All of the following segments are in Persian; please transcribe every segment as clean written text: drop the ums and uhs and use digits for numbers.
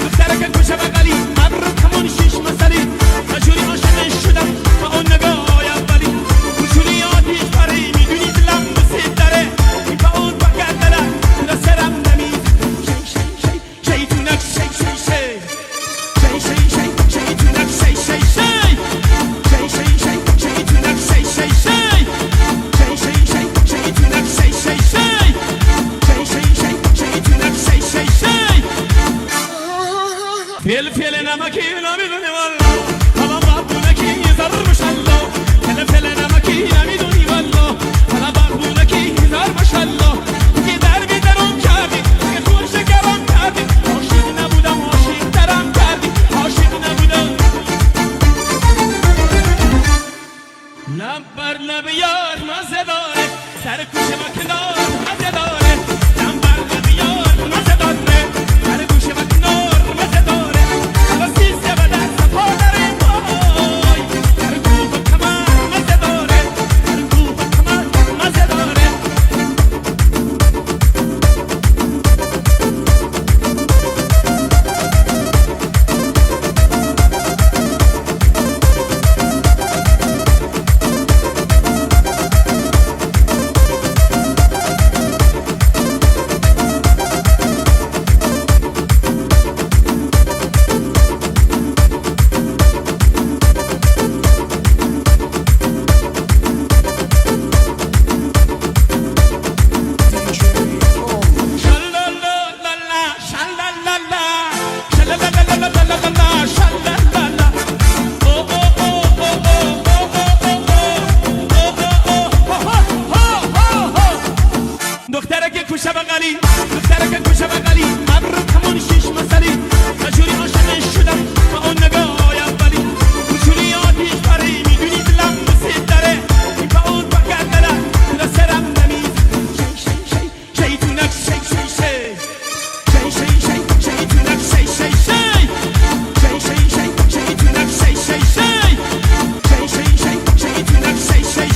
دخترک کوچه بغلی مبروک همون شیش مسئله تا جوری عاشقش شدم با اون نگاه اولی کوچولی آتیش پاره میدونی دلم بسید داره این با اون فقط دلم تو سرم نمید شیطونک شی شی شی شی شی شی شیطونک شی شی شی شی شی شی شیطونک شی شی فلفل نمکی نمیدونی والا حالا بابونکی زر ماشالله فلفل نمکی نمیدونی والا حالا بابونکی زر ماشالله دیگه در بیدارم کردی دیگه خوش گرم کردی عاشق نبودم عاشق ترم کردی عاشق نبودم لب بر لب یار مزه داره سر کوچه ما کنار مزه داره لب بر لب یار مزه داره سر کوچه ما کنار مزه داره دخترک کوچه بغلی مبروک همون شیش مسئله تا جوری عاشقش شدم با اون نگاه اولی کوچولی آتیش پاره میدونی دلم بسید داره این با اون فقط دلم تو سرم نمید شیطونک شی شی شی شی شی شیطونک شی شی شی شیطونک شی شی شیطونک شی شی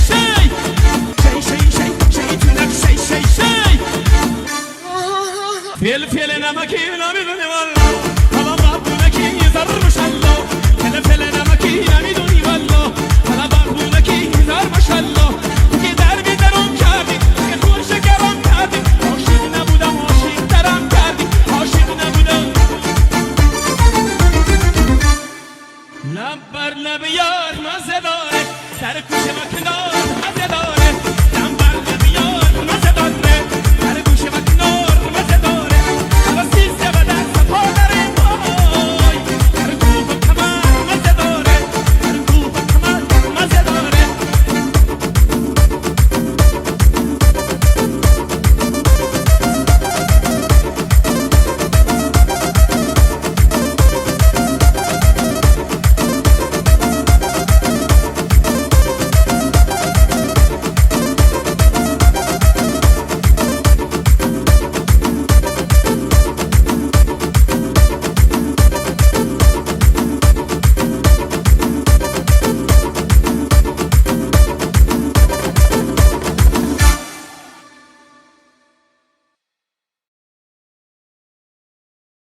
فلفل نمکی نمیدونی والا حالا بابونکی زر ماشالله فلفل نمکی نمیدونی والا حالا بابونکی زر ماشالله دیگه در بیدارم کردی دیگه خوش گرم کردی عاشق نبودم عاشق ترم کردی عاشق نبودم لب بر لب یار مزه داره سر کوچه ما کنار